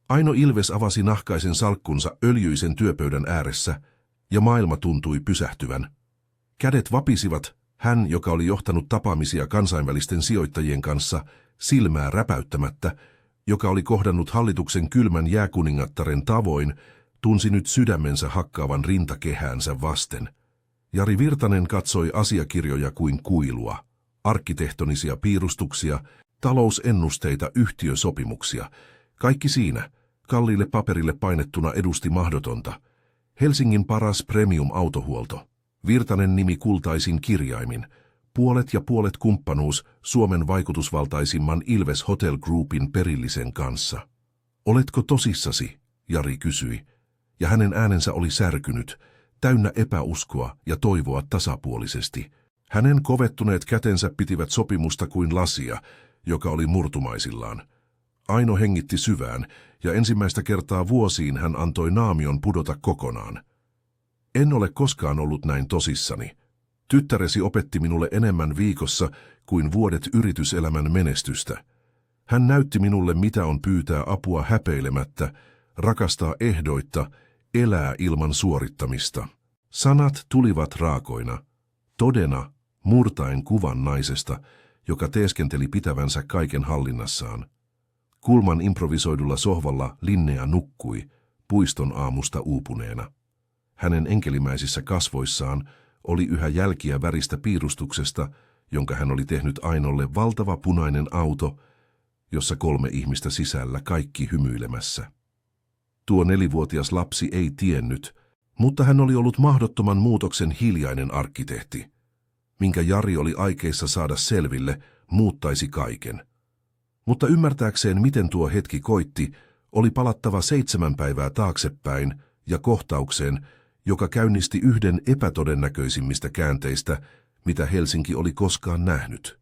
Aino Ilves avasi nahkaisen salkkunsa öljyisen työpöydän ääressä, ja maailma tuntui pysähtyvän. Kädet vapisivat, hän, joka oli johtanut tapaamisia kansainvälisten sijoittajien kanssa, silmää räpäyttämättä, joka oli kohdannut hallituksen kylmän jääkuningattaren tavoin, tunsi nyt sydämensä hakkaavan rintakehäänsä vasten. Jari Virtanen katsoi asiakirjoja kuin kuilua, arkkitehtonisia piirustuksia, talousennusteita, yhtiösopimuksia. Kaikki siinä, kalliille paperille painettuna, edusti mahdotonta. Helsingin paras premium-autohuolto. Virtanen nimi kultaisin kirjaimin. Puolet ja puolet kumppanuus Suomen vaikutusvaltaisimman Ilves Hotel Groupin perillisen kanssa. Oletko tosissasi? Jari kysyi, ja hänen äänensä oli särkynyt, täynnä epäuskoa ja toivoa tasapuolisesti. Hänen kovettuneet kätensä pitivät sopimusta kuin lasia, joka oli murtumaisillaan. Aino hengitti syvään, ja ensimmäistä kertaa vuosiin hän antoi naamion pudota kokonaan. En ole koskaan ollut näin tosissani. Tyttäresi opetti minulle enemmän viikossa kuin vuodet yrityselämän menestystä. Hän näytti minulle, mitä on pyytää apua häpeilemättä, rakastaa ehdoitta, elää ilman suorittamista. Sanat tulivat raakoina, todena, murtaen kuvan naisesta, joka teeskenteli pitävänsä kaiken hallinnassaan. Kulman improvisoidulla sohvalla Linnea nukkui, puiston aamusta uupuneena. Hänen enkelimäisissä kasvoissaan oli yhä jälkiä väristä piirustuksesta, jonka hän oli tehnyt Ainolle, valtava punainen auto, jossa 3 ihmistä sisällä, kaikki hymyilemässä. Tuo 4-vuotias lapsi ei tiennyt, mutta hän oli ollut mahdottoman muutoksen hiljainen arkkitehti. Minkä Jari oli aikeissa saada selville, muuttaisi kaiken. Mutta ymmärtääkseen, miten tuo hetki koitti, oli palattava 7 päivää taaksepäin ja kohtaukseen, joka käynnisti yhden epätodennäköisimmistä käänteistä, mitä Helsinki oli koskaan nähnyt.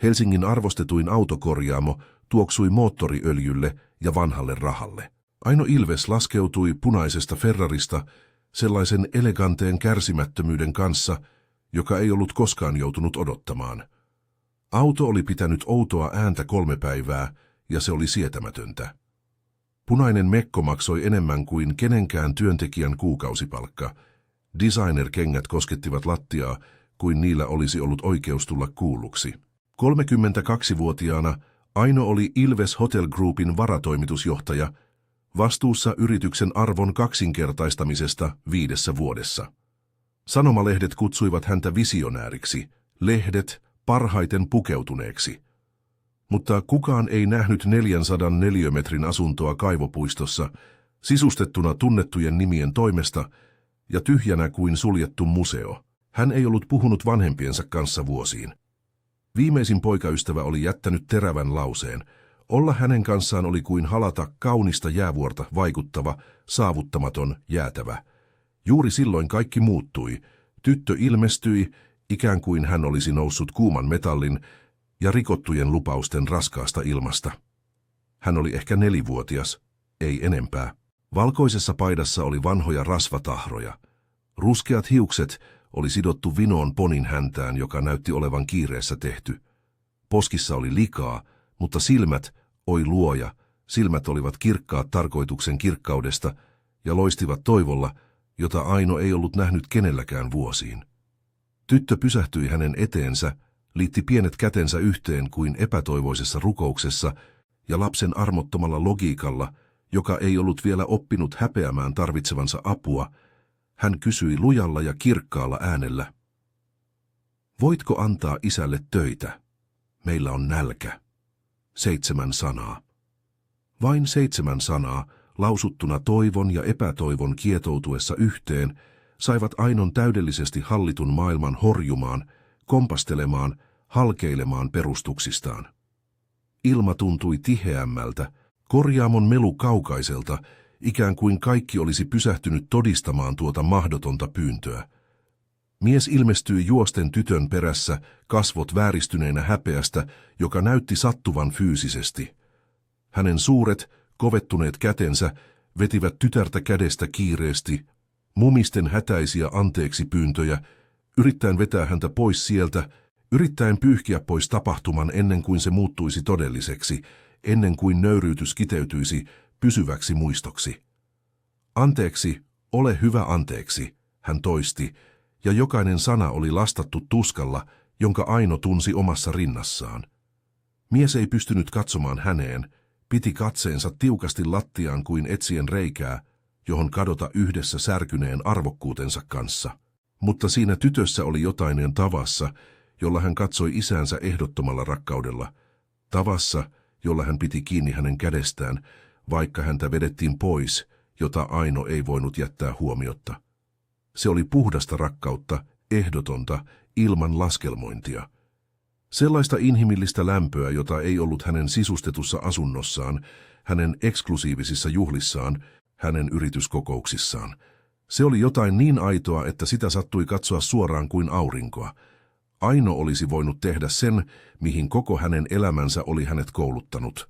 Helsingin arvostetuin autokorjaamo tuoksui moottoriöljylle ja vanhalle rahalle. Aino Ilves laskeutui punaisesta Ferrarista sellaisen eleganteen kärsimättömyyden kanssa, joka ei ollut koskaan joutunut odottamaan. Auto oli pitänyt outoa ääntä 3 päivää, ja se oli sietämätöntä. Punainen mekko maksoi enemmän kuin kenenkään työntekijän kuukausipalkka. Designer-kengät koskettivat lattiaa, kuin niillä olisi ollut oikeus tulla kuulluksi. 32-vuotiaana Aino oli Ilves Hotel Groupin varatoimitusjohtaja, vastuussa yrityksen arvon kaksinkertaistamisesta 5 vuodessa. Sanomalehdet kutsuivat häntä visionääriksi, lehdet parhaiten pukeutuneeksi. Mutta kukaan ei nähnyt 400 neliömetrin asuntoa kaivopuistossa, sisustettuna tunnettujen nimien toimesta ja tyhjänä kuin suljettu museo. Hän ei ollut puhunut vanhempiensa kanssa vuosiin. Viimeisin poikaystävä oli jättänyt terävän lauseen. Olla hänen kanssaan oli kuin halata kaunista jäävuorta, vaikuttava, saavuttamaton, jäätävä. Juuri silloin kaikki muuttui. Tyttö ilmestyi, ikään kuin hän olisi noussut kuuman metallin ja rikottujen lupausten raskaasta ilmasta. Hän oli ehkä 4-vuotias, ei enempää. Valkoisessa paidassa oli vanhoja rasvatahroja. Ruskeat hiukset oli sidottu vinoon ponin häntään, joka näytti olevan kiireessä tehty. Poskissa oli likaa, mutta silmät, oi luoja, silmät olivat kirkkaat tarkoituksen kirkkaudesta ja loistivat toivolla, jota Aino ei ollut nähnyt kenelläkään vuosiin. Tyttö pysähtyi hänen eteensä, liitti pienet kätensä yhteen kuin epätoivoisessa rukouksessa ja lapsen armottomalla logiikalla, joka ei ollut vielä oppinut häpeämään tarvitsevansa apua, hän kysyi lujalla ja kirkkaalla äänellä. Voitko antaa isälle töitä? Meillä on nälkä. 7 sanaa. Vain 7 sanaa, lausuttuna toivon ja epätoivon kietoutuessa yhteen, saivat Ainon täydellisesti hallitun maailman horjumaan, kompastelemaan, halkeilemaan perustuksistaan. Ilma tuntui tiheämmältä, korjaamon melu kaukaiselta, ikään kuin kaikki olisi pysähtynyt todistamaan tuota mahdotonta pyyntöä. Mies ilmestyi juosten tytön perässä, kasvot vääristyneenä häpeästä, joka näytti sattuvan fyysisesti. Hänen suuret, kovettuneet kätensä vetivät tytärtä kädestä kiireesti, mumisten hätäisiä anteeksi pyyntöjä, yrittäen vetää häntä pois sieltä, yrittäen pyyhkiä pois tapahtuman ennen kuin se muuttuisi todelliseksi, ennen kuin nöyryytys kiteytyisi pysyväksi muistoksi. Anteeksi, ole hyvä anteeksi, hän toisti, ja jokainen sana oli lastattu tuskalla, jonka Aino tunsi omassa rinnassaan. Mies ei pystynyt katsomaan häneen, piti katseensa tiukasti lattiaan kuin etsien reikää, johon kadota yhdessä särkyneen arvokkuutensa kanssa. Mutta siinä tytössä oli jotain tavassa, jolla hän katsoi isäänsä ehdottomalla rakkaudella, tavassa, jolla hän piti kiinni hänen kädestään, vaikka häntä vedettiin pois, jota Aino ei voinut jättää huomiotta. Se oli puhdasta rakkautta, ehdotonta, ilman laskelmointia. Sellaista inhimillistä lämpöä, jota ei ollut hänen sisustetussa asunnossaan, hänen eksklusiivisissa juhlissaan, hänen yrityskokouksissaan. Se oli jotain niin aitoa, että sitä sattui katsoa suoraan kuin aurinkoa. Aino olisi voinut tehdä sen, mihin koko hänen elämänsä oli hänet kouluttanut.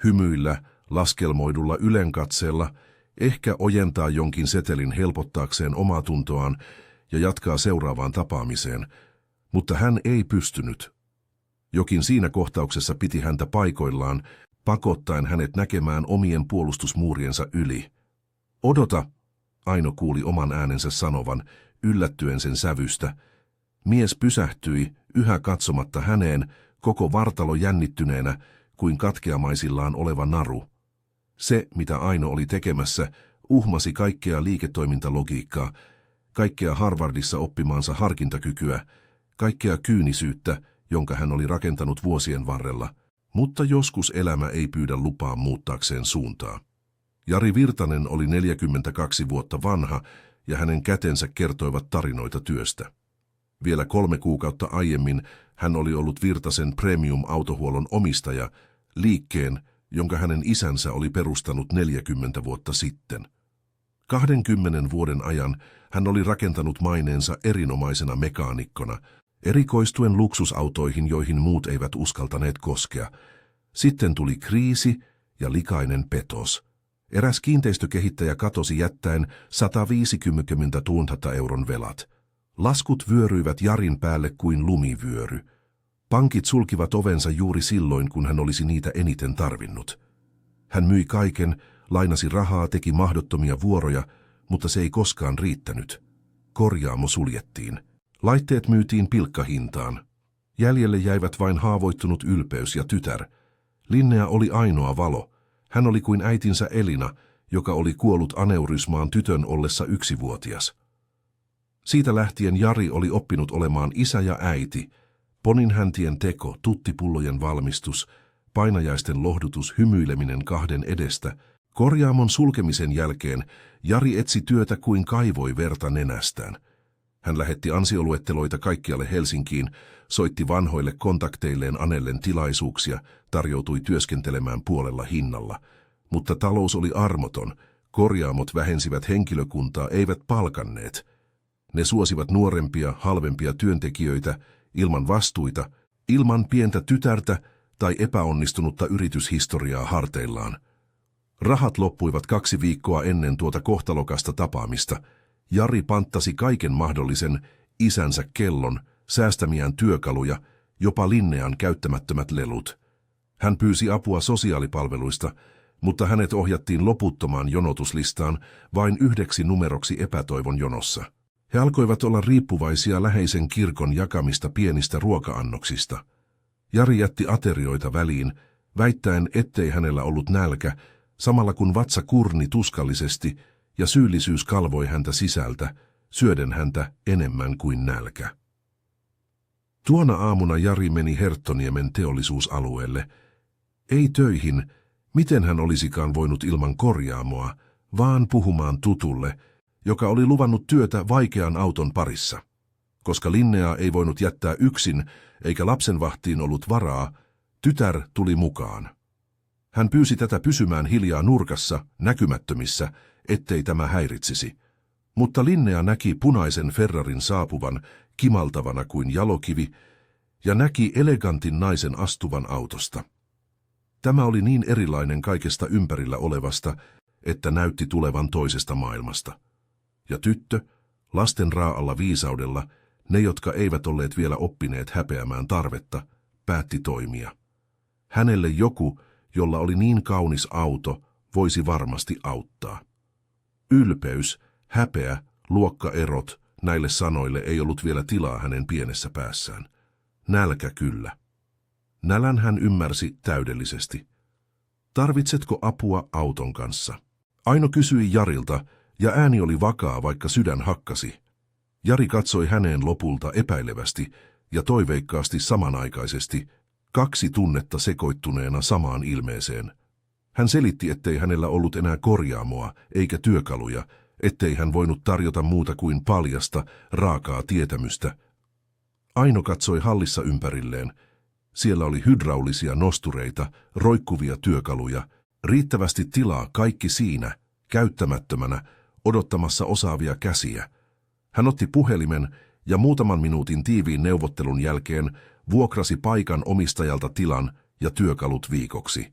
Hymyillä, laskelmoidulla ylenkatseella, ehkä ojentaa jonkin setelin helpottaakseen omaa tuntoaan ja jatkaa seuraavaan tapaamiseen, mutta hän ei pystynyt. Jokin siinä kohtauksessa piti häntä paikoillaan, pakottaen hänet näkemään omien puolustusmuuriensa yli. Odota, Aino kuuli oman äänensä sanovan, yllättyen sen sävystä. Mies pysähtyi, yhä katsomatta häneen, koko vartalo jännittyneenä, kuin katkeamaisillaan oleva naru. Se, mitä Aino oli tekemässä, uhmasi kaikkea liiketoimintalogiikkaa, kaikkea Harvardissa oppimaansa harkintakykyä, kaikkea kyynisyyttä, jonka hän oli rakentanut vuosien varrella, mutta joskus elämä ei pyydä lupaa muuttaakseen suuntaa. Jari Virtanen oli 42 vuotta vanha ja hänen kätensä kertoivat tarinoita työstä. Vielä 3 kuukautta aiemmin hän oli ollut Virtasen premium-autohuollon omistaja, liikkeen, jonka hänen isänsä oli perustanut 40 vuotta sitten. 20 vuoden ajan hän oli rakentanut maineensa erinomaisena mekaanikkona, erikoistuen luksusautoihin, joihin muut eivät uskaltaneet koskea. Sitten tuli kriisi ja likainen petos. Eräs kiinteistökehittäjä katosi jättäen 150 000 euron velat. Laskut vyöryivät Jarin päälle kuin lumivyöry. Pankit sulkivat ovensa juuri silloin, kun hän olisi niitä eniten tarvinnut. Hän myi kaiken, lainasi rahaa, teki mahdottomia vuoroja, mutta se ei koskaan riittänyt. Korjaamo suljettiin. Laitteet myytiin pilkkahintaan. Jäljelle jäivät vain haavoittunut ylpeys ja tytär. Linnea oli ainoa valo. Hän oli kuin äitinsä Elina, joka oli kuollut aneurysmaan tytön ollessa 1-vuotias. Siitä lähtien Jari oli oppinut olemaan isä ja äiti. Poninhäntien teko, tuttipullojen valmistus, painajaisten lohdutus, hymyileminen kahden edestä. Korjaamon sulkemisen jälkeen Jari etsi työtä kuin kaivoi verta nenästään. Hän lähetti ansioluetteloita kaikkialle Helsinkiin, soitti vanhoille kontakteilleen anellen tilaisuuksia, tarjoutui työskentelemään puolella hinnalla. Mutta talous oli armoton, korjaamot vähensivät henkilökuntaa, eivät palkanneet. Ne suosivat nuorempia, halvempia työntekijöitä, ilman vastuita, ilman pientä tytärtä tai epäonnistunutta yrityshistoriaa harteillaan. Rahat loppuivat 2 viikkoa ennen tuota kohtalokasta tapaamista. Jari panttasi kaiken mahdollisen, isänsä kellon, säästämiään työkaluja, jopa Linnean käyttämättömät lelut. Hän pyysi apua sosiaalipalveluista, mutta hänet ohjattiin loputtomaan jonotuslistaan vain 1 numeroksi epätoivon jonossa. He alkoivat olla riippuvaisia läheisen kirkon jakamista pienistä ruoka-annoksista. Jari jätti aterioita väliin, väittäen, ettei hänellä ollut nälkä, samalla kun vatsa kurni tuskallisesti ja syyllisyys kalvoi häntä sisältä, syöden häntä enemmän kuin nälkä. Tuona aamuna Jari meni Herttoniemen teollisuusalueelle. Ei töihin, miten hän olisikaan voinut ilman korjaamoa, vaan puhumaan tutulle, joka oli luvannut työtä vaikean auton parissa. Koska Linnea ei voinut jättää yksin, eikä lapsenvahtiin ollut varaa, tytär tuli mukaan. Hän pyysi tätä pysymään hiljaa nurkassa, näkymättömissä, ettei tämä häiritsisi. Mutta Linnea näki punaisen Ferrarin saapuvan, kimaltavana kuin jalokivi, ja näki elegantin naisen astuvan autosta. Tämä oli niin erilainen kaikesta ympärillä olevasta, että näytti tulevan toisesta maailmasta. Ja tyttö, lasten raa'alla viisaudella, ne jotka eivät olleet vielä oppineet häpeämään tarvetta, päätti toimia. Hänelle joku, jolla oli niin kaunis auto, voisi varmasti auttaa. Ylpeys, häpeä, luokkaerot, näille sanoille ei ollut vielä tilaa hänen pienessä päässään. Nälkä kyllä. Nälän hän ymmärsi täydellisesti. Tarvitsetko apua auton kanssa? Aino kysyi Jarilta, ja ääni oli vakaa, vaikka sydän hakkasi. Jari katsoi häneen lopulta epäilevästi ja toiveikkaasti samanaikaisesti, kaksi tunnetta sekoittuneena samaan ilmeeseen. Hän selitti, ettei hänellä ollut enää korjaamoa eikä työkaluja, ettei hän voinut tarjota muuta kuin paljasta, raakaa tietämystä. Aino katsoi hallissa ympärilleen. Siellä oli hydraulisia nostureita, roikkuvia työkaluja, riittävästi tilaa, kaikki siinä, käyttämättömänä, odottamassa osaavia käsiä. Hän otti puhelimen ja muutaman minuutin tiiviin neuvottelun jälkeen vuokrasi paikan omistajalta tilan ja työkalut viikoksi.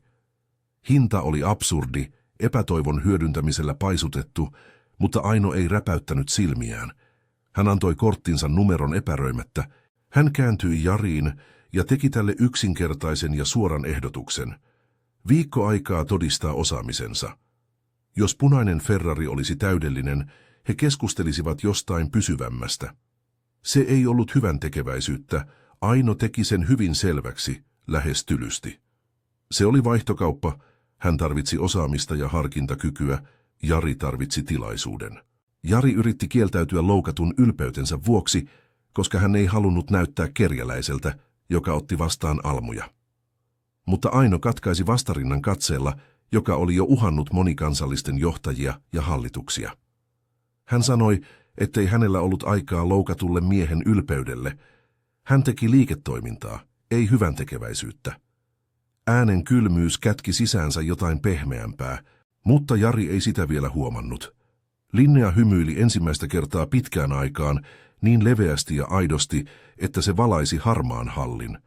Hinta oli absurdi, epätoivon hyödyntämisellä paisutettu, mutta Aino ei räpäyttänyt silmiään. Hän antoi korttinsa numeron epäröimättä. Hän kääntyi Jariin ja teki tälle yksinkertaisen ja suoran ehdotuksen. Viikko aikaa todistaa osaamisensa. Jos punainen Ferrari olisi täydellinen, he keskustelisivat jostain pysyvämmästä. Se ei ollut hyvän tekeväisyyttä, Aino teki sen hyvin selväksi, lähes tylysti. Se oli vaihtokauppa, hän tarvitsi osaamista ja harkintakykyä, Jari tarvitsi tilaisuuden. Jari yritti kieltäytyä loukatun ylpeytensä vuoksi, koska hän ei halunnut näyttää kerjäläiseltä, joka otti vastaan almuja. Mutta Aino katkaisi vastarinnan katseella, joka oli jo uhannut monikansallisten johtajia ja hallituksia. Hän sanoi, ettei hänellä ollut aikaa loukatulle miehen ylpeydelle. Hän teki liiketoimintaa, ei hyväntekeväisyyttä. Äänen kylmyys kätki sisäänsä jotain pehmeämpää, mutta Jari ei sitä vielä huomannut. Linnea hymyili ensimmäistä kertaa pitkään aikaan niin leveästi ja aidosti, että se valaisi harmaan hallin.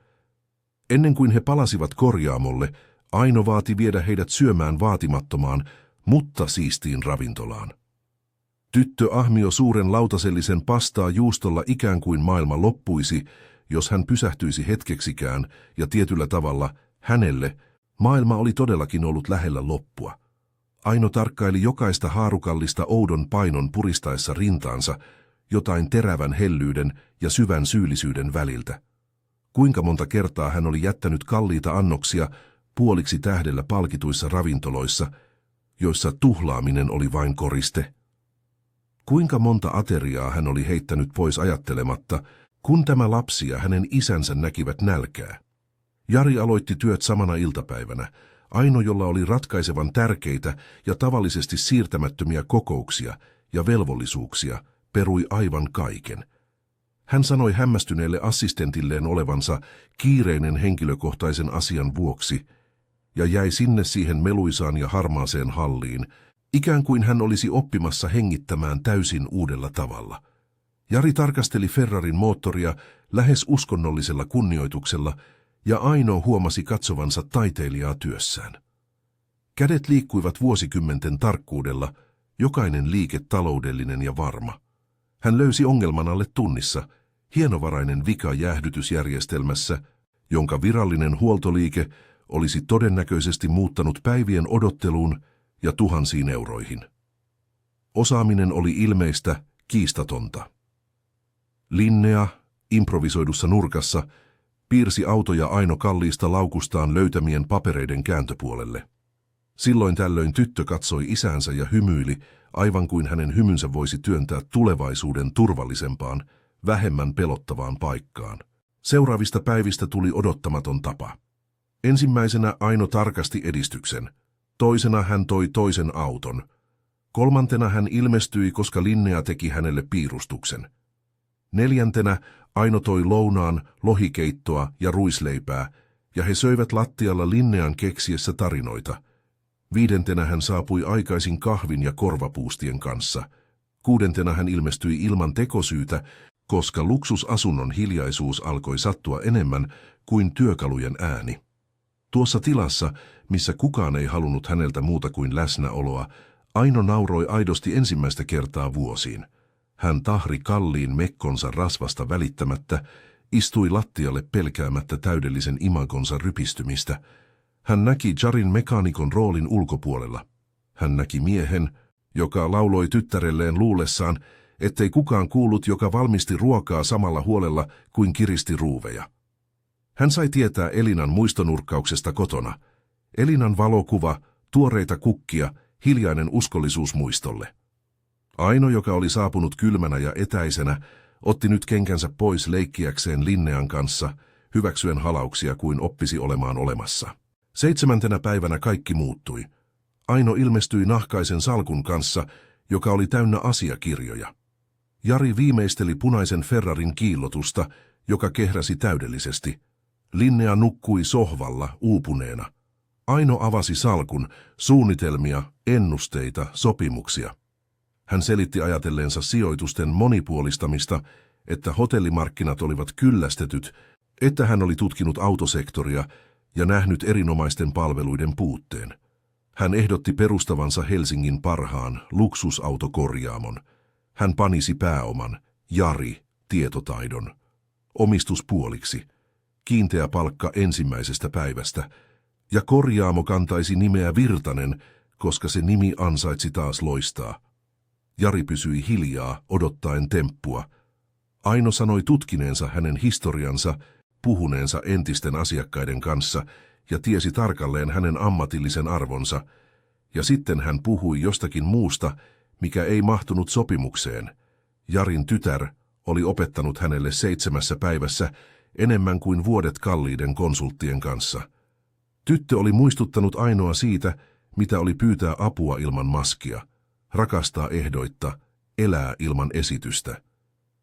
Ennen kuin he palasivat korjaamolle, Aino vaati viedä heidät syömään vaatimattomaan, mutta siistiin ravintolaan. Tyttö ahmio suuren lautasellisen pastaa juustolla ikään kuin maailma loppuisi, jos hän pysähtyisi hetkeksikään, ja tietyllä tavalla hänelle maailma oli todellakin ollut lähellä loppua. Aino tarkkaili jokaista haarukallista oudon painon puristaessa rintaansa, jotain terävän hellyyden ja syvän syyllisyyden väliltä. Kuinka monta kertaa hän oli jättänyt kalliita annoksia puoliksi tähdellä palkituissa ravintoloissa, joissa tuhlaaminen oli vain koriste. Kuinka monta ateriaa hän oli heittänyt pois ajattelematta, kun tämä lapsi ja hänen isänsä näkivät nälkää. Jari aloitti työt samana iltapäivänä, Aino, jolla oli ratkaisevan tärkeitä ja tavallisesti siirtämättömiä kokouksia ja velvollisuuksia, perui aivan kaiken. Hän sanoi hämmästyneelle assistentilleen olevansa kiireinen henkilökohtaisen asian vuoksi ja jäi sinne siihen meluisaan ja harmaaseen halliin, ikään kuin hän olisi oppimassa hengittämään täysin uudella tavalla. Jari tarkasteli Ferrarin moottoria lähes uskonnollisella kunnioituksella, ja Aino huomasi katsovansa taiteilijaa työssään. Kädet liikkuivat vuosikymmenten tarkkuudella, jokainen liike taloudellinen ja varma. Hän löysi ongelman alle tunnissa, hienovarainen vika jäähdytysjärjestelmässä, jonka virallinen huoltoliike olisi todennäköisesti muuttanut päivien odotteluun ja tuhansiin euroihin. Osaaminen oli ilmeistä, kiistatonta. Linnea, improvisoidussa nurkassa, piirsi autoja Aino kalliista laukustaan löytämien papereiden kääntöpuolelle. Silloin tällöin tyttö katsoi isäänsä ja hymyili, aivan kuin hänen hymynsä voisi työntää tulevaisuuden turvallisempaan, vähemmän pelottavaan paikkaan. Seuraavista päivistä tuli odottamaton tapa. Ensimmäisenä Aino tarkasti edistyksen. Toisena hän toi toisen auton. Kolmantena hän ilmestyi, koska Linnea teki hänelle piirustuksen. Neljäntenä Aino toi lounaan, lohikeittoa ja ruisleipää, ja he söivät lattialla Linnean keksiessä tarinoita. Viidentenä hän saapui aikaisin kahvin ja korvapuustien kanssa. Kuudentena hän ilmestyi ilman tekosyytä, koska luksusasunnon hiljaisuus alkoi sattua enemmän kuin työkalujen ääni. Tuossa tilassa, missä kukaan ei halunnut häneltä muuta kuin läsnäoloa, Aino nauroi aidosti ensimmäistä kertaa vuosiin. Hän tahri kalliin mekkonsa rasvasta välittämättä, istui lattialle pelkäämättä täydellisen imagonsa rypistymistä. Hän näki Jarin mekaanikon roolin ulkopuolella. Hän näki miehen, joka lauloi tyttärelleen luulessaan, ettei kukaan kuullut, joka valmisti ruokaa samalla huolella kuin kiristi ruuveja. Hän sai tietää Elinan muistonurkkauksesta kotona. Elinan valokuva, tuoreita kukkia, hiljainen uskollisuus muistolle. Aino, joka oli saapunut kylmänä ja etäisenä, otti nyt kenkänsä pois leikkiäkseen Linnean kanssa, hyväksyen halauksia kuin oppisi olemaan olemassa. 7. päivänä kaikki muuttui. Aino ilmestyi nahkaisen salkun kanssa, joka oli täynnä asiakirjoja. Jari viimeisteli punaisen Ferrarin kiillotusta, joka kehräsi täydellisesti. Linnea nukkui sohvalla uupuneena. Aino avasi salkun, suunnitelmia, ennusteita, sopimuksia. Hän selitti ajatelleensa sijoitusten monipuolistamista, että hotellimarkkinat olivat kyllästetyt, että hän oli tutkinut autosektoria ja nähnyt erinomaisten palveluiden puutteen. Hän ehdotti perustavansa Helsingin parhaan luksusautokorjaamon. Hän panisi pääoman, Jari, tietotaidon, omistuspuoliksi, kiinteä palkka ensimmäisestä päivästä, ja korjaamo kantaisi nimeä Virtanen, koska se nimi ansaitsi taas loistaa. Jari pysyi hiljaa, odottaen temppua. Aino sanoi tutkineensa hänen historiansa, puhuneensa entisten asiakkaiden kanssa ja tiesi tarkalleen hänen ammatillisen arvonsa, ja sitten hän puhui jostakin muusta, mikä ei mahtunut sopimukseen. Jarin tytär oli opettanut hänelle 7 päivässä enemmän kuin vuodet kalliiden konsulttien kanssa. Tyttö oli muistuttanut Ainoa siitä, mitä oli pyytää apua ilman maskia, rakastaa ehdoitta, elää ilman esitystä.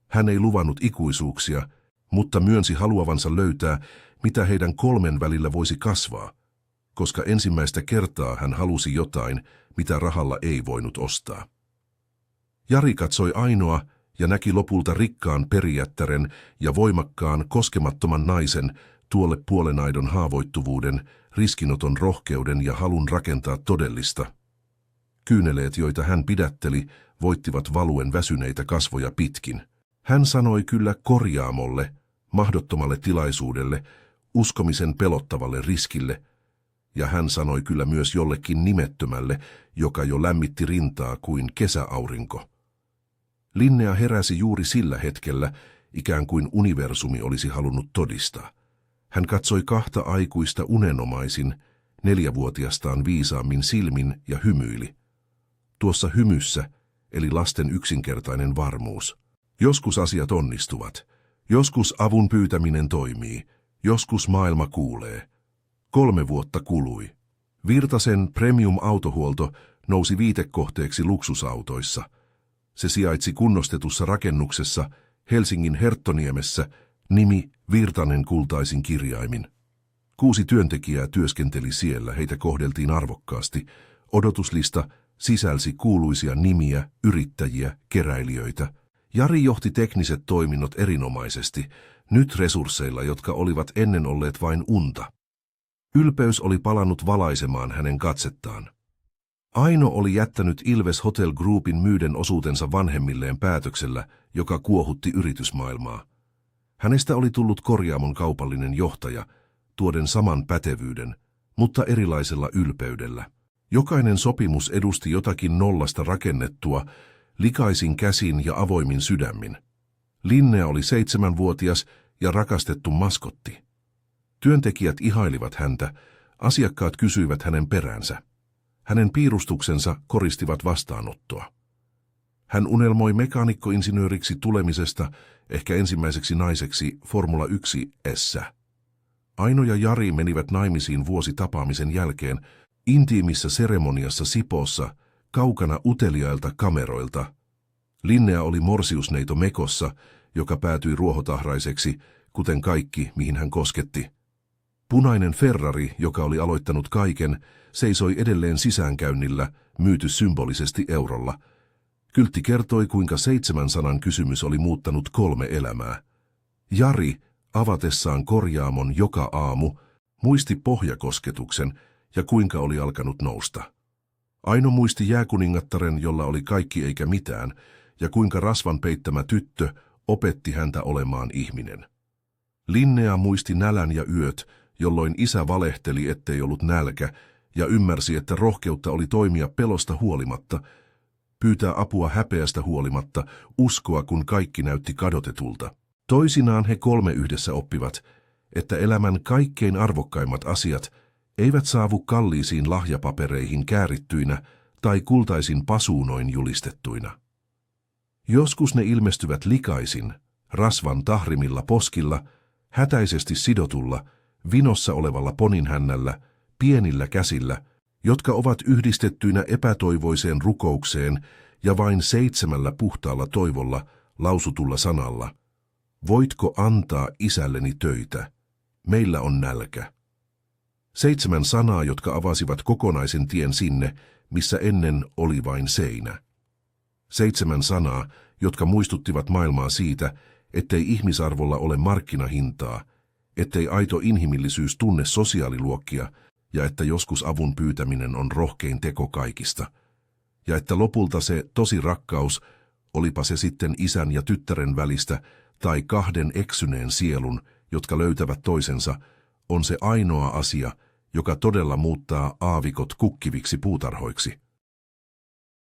Hän ei luvannut ikuisuuksia, mutta myönsi haluavansa löytää, mitä heidän 3 välillä voisi kasvaa, koska ensimmäistä kertaa hän halusi jotain, mitä rahalla ei voinut ostaa. Jari katsoi Ainoa ja näki lopulta rikkaan perijättären ja voimakkaan, koskemattoman naisen, tuolle puolenaidon haavoittuvuuden, riskinoton rohkeuden ja halun rakentaa todellista. Kyyneleet, joita hän pidätteli, voittivat valuen väsyneitä kasvoja pitkin. Hän sanoi kyllä korjaamolle, mahdottomalle tilaisuudelle, uskomisen pelottavalle riskille, ja hän sanoi kyllä myös jollekin nimettömälle, joka jo lämmitti rintaa kuin kesäaurinko. Linnea heräsi juuri sillä hetkellä, ikään kuin universumi olisi halunnut todistaa. Hän katsoi 2 aikuista unenomaisin, 4-vuotiastaan viisaammin silmin ja hymyili. Tuossa hymyssä eli lasten yksinkertainen varmuus. Joskus asiat onnistuvat, joskus avun pyytäminen toimii, joskus maailma kuulee. 3 vuotta kului. Virtasen premium-autohuolto nousi viitekohteeksi luksusautoissa. Se sijaitsi kunnostetussa rakennuksessa Helsingin Herttoniemessä, nimi Virtanen kultaisin kirjaimin. 6 työntekijää työskenteli siellä, heitä kohdeltiin arvokkaasti. Odotuslista sisälsi kuuluisia nimiä, yrittäjiä, keräilijöitä. Jari johti tekniset toiminnot erinomaisesti, nyt resursseilla, jotka olivat ennen olleet vain unta. Ylpeys oli palannut valaisemaan hänen katsettaan. Aino oli jättänyt Ilves Hotel Groupin myyden osuutensa vanhemmilleen päätöksellä, joka kuohutti yritysmaailmaa. Hänestä oli tullut korjaamon kaupallinen johtaja, tuoden saman pätevyyden, mutta erilaisella ylpeydellä. Jokainen sopimus edusti jotakin nollasta rakennettua, likaisin käsin ja avoimin sydämin. Linnea oli 7-vuotias ja rakastettu maskotti. Työntekijät ihailivat häntä, asiakkaat kysyivät hänen peräänsä. Hänen piirustuksensa koristivat vastaanottoa. Hän unelmoi mekaanikkoinsinööriksi tulemisesta, ehkä ensimmäiseksi naiseksi Formula 1:ssä. Aino ja Jari menivät naimisiin vuosi tapaamisen jälkeen intiimissä seremoniassa Sipoossa, kaukana uteliailta kameroilta. Linnea oli morsiusneito Mekossa, joka päätyi ruohotahraiseksi, kuten kaikki, mihin hän kosketti. Punainen Ferrari, joka oli aloittanut kaiken, seisoi edelleen sisäänkäynnillä, myyty symbolisesti eurolla. Kyltti kertoi, kuinka 700 kysymys oli muuttanut 3 elämää. Jari, avatessaan korjaamon joka aamu, muisti pohjakosketuksen ja kuinka oli alkanut nousta. Aino muisti jääkuningattaren, jolla oli kaikki eikä mitään, ja kuinka rasvan peittämä tyttö opetti häntä olemaan ihminen. Linnea muisti nälän ja yöt, jolloin isä valehteli, ettei ollut nälkä, ja ymmärsi, että rohkeutta oli toimia pelosta huolimatta, pyytää apua häpeästä huolimatta, uskoa kun kaikki näytti kadotetulta. Toisinaan he kolme yhdessä oppivat, että elämän kaikkein arvokkaimmat asiat eivät saavu kalliisiin lahjapapereihin käärittyinä tai kultaisin pasuunoin julistettuina. Joskus ne ilmestyvät likaisin, rasvan tahrimilla poskilla, hätäisesti sidotulla, vinossa olevalla poninhännällä, pienillä käsillä, jotka ovat yhdistettyinä epätoivoiseen rukoukseen ja vain 7 puhtaalla toivolla lausutulla sanalla. Voitko antaa isälleni töitä? Meillä on nälkä. 7 sanaa, jotka avasivat kokonaisen tien sinne, missä ennen oli vain seinä. 7 sanaa, jotka muistuttivat maailmaa siitä, ettei ihmisarvolla ole markkinahintaa, ettei aito inhimillisyys tunne sosiaaliluokkia ja että joskus avun pyytäminen on rohkein teko kaikista. Ja että lopulta se tosi rakkaus, olipa se sitten isän ja tyttären välistä tai 2 eksyneen sielun, jotka löytävät toisensa, on se ainoa asia, joka todella muuttaa aavikot kukkiviksi puutarhoiksi.